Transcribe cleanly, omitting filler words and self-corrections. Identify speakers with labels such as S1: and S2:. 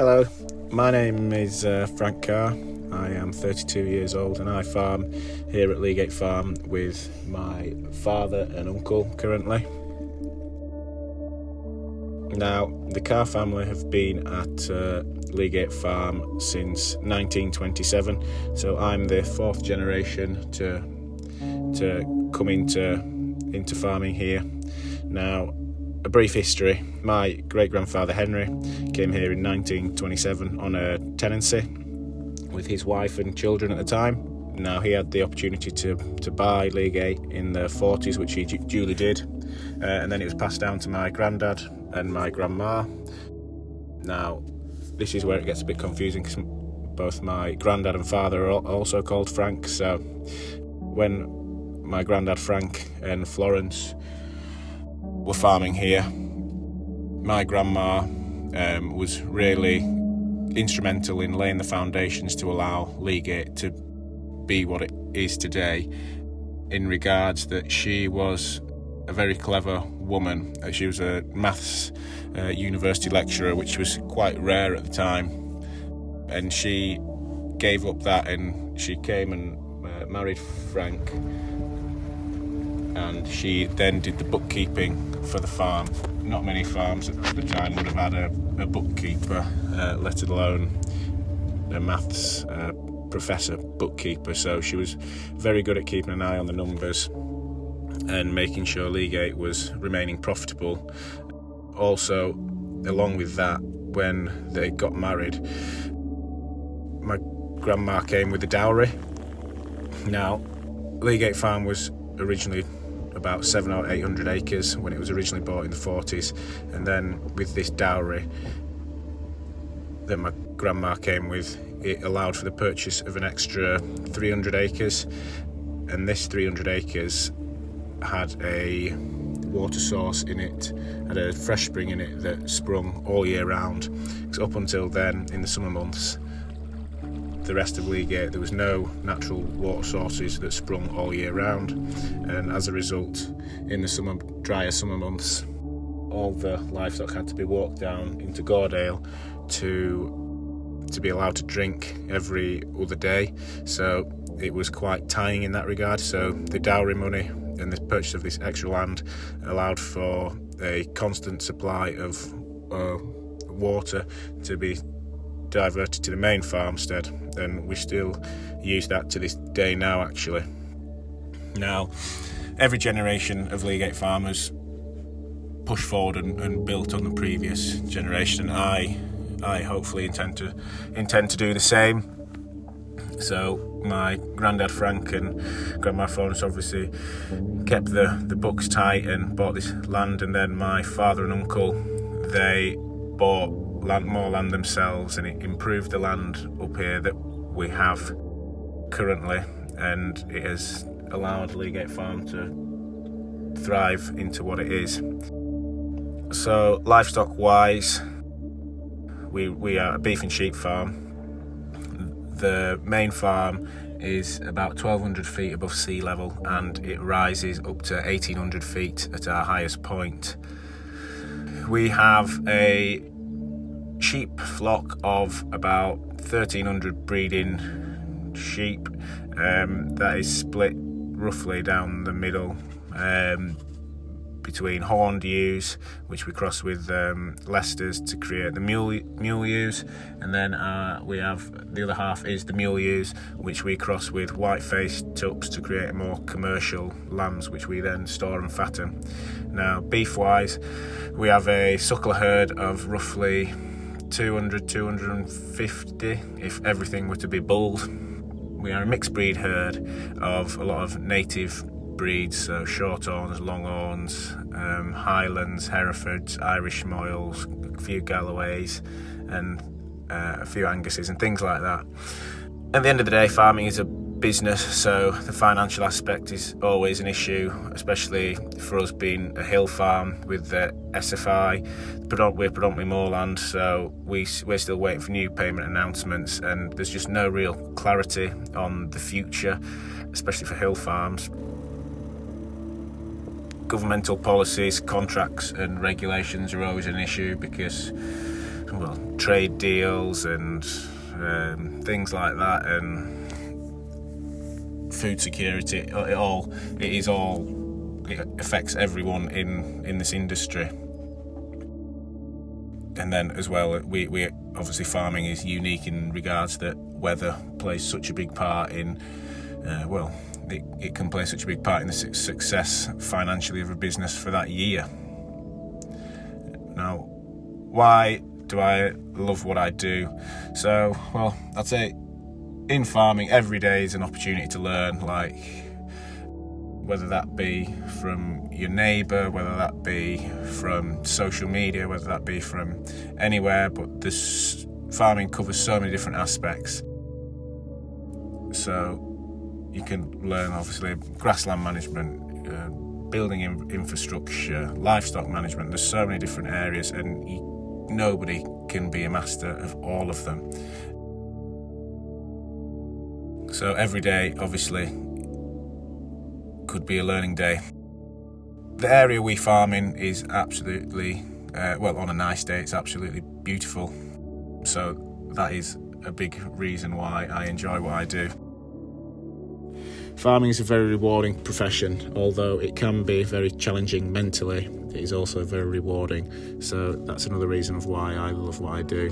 S1: Hello, my name is Frank Carr. I am 32 years old and I farm here at Leagate Farm with my father and uncle currently. Now, the Carr family have been at Leagate Farm since 1927, so I'm the fourth generation to come into farming here. Now, a brief history. My great-grandfather Henry came here in 1927 on a tenancy with his wife and children at the time. Now, he had the opportunity to buy Leagate in the 40s, which he duly did, and then it was passed down to my granddad and my grandma. Now, this is where it gets a bit confusing because both my granddad and father are also called Frank, so when my granddad Frank and Florence were farming here, my grandma was really instrumental in laying the foundations to allow Leagate to be what it is today, in regards that she was a very clever woman. She was a maths university lecturer, which was quite rare at the time, and she gave up that and she came and married Frank, and she then did the bookkeeping for the farm. Not many farms at the time would have had a bookkeeper, let alone a maths professor bookkeeper, so she was very good at keeping an eye on the numbers and making sure Leagate was remaining profitable. Also, along with that, when they got married, my grandma came with the dowry. Now, Leagate Farm was originally about 700 or 800 acres when it was originally bought in the 40s, and then with this dowry that my grandma came with, it allowed for the purchase of an extra 300 acres, and this 300 acres had a water source in it, had a fresh spring in it that sprung all year round, because up until then, in the summer months, the rest of Leagate, there was no natural water sources that sprung all year round, and as a result, in the drier summer months, all the livestock had to be walked down into Goredale to be allowed to drink every other day, so it was quite tying in that regard. So the dowry money and the purchase of this extra land allowed for a constant supply of water to be diverted to the main farmstead, and we still use that to this day now, actually. Now, every generation of Leagate farmers pushed forward and built on the previous generation. I hopefully intend to do the same. So my granddad Frank and grandma Florence obviously kept the books tight and bought this land, and then my father and uncle, they bought more land themselves, and it improved the land up here that we have currently, and it has allowed Leagate Farm to thrive into what it is. So livestock wise, we are a beef and sheep farm. The main farm is about 1,200 feet above sea level, and it rises up to 1,800 feet at our highest point. We have a sheep flock of about 1,300 breeding sheep that is split roughly down the middle between horned ewes, which we cross with Leicesters to create the mule ewes, and then we have the other half is the mule ewes, which we cross with white-faced tups to create more commercial lambs, which we then store and fatten. Now, beef-wise, we have a suckler herd of roughly 250 if everything were to be bulled. We are a mixed breed herd of a lot of native breeds, so shorthorns, longhorns, Highlands, Herefords, Irish Moyles, a few Galloways, and a few Anguses and things like that. At the end of the day, farming is a business, so the financial aspect is always an issue, especially for us being a hill farm with the SFI. We're predominantly moorland, so we're still waiting for new payment announcements, and there's just no real clarity on the future, especially for hill farms. Governmental policies, contracts and regulations are always an issue, because trade deals and things like that, and food security. It affects everyone in this industry. And then as well, we obviously, farming is unique in regards that weather plays such a big part in it can play such a big part in the success financially of a business for that year. Now, why do I love what I do? So, well, I'd say in farming, every day is an opportunity to learn, like whether that be from your neighbour, whether that be from social media, whether that be from anywhere, but this farming covers so many different aspects. So you can learn, obviously, grassland management, building infrastructure, livestock management. There's so many different areas, and nobody can be a master of all of them. So every day, obviously, could be a learning day. The area we farm in is absolutely, on a nice day, it's absolutely beautiful. So that is a big reason why I enjoy what I do. Farming is a very rewarding profession, although it can be very challenging mentally. It is also very rewarding. So that's another reason of why I love what I do.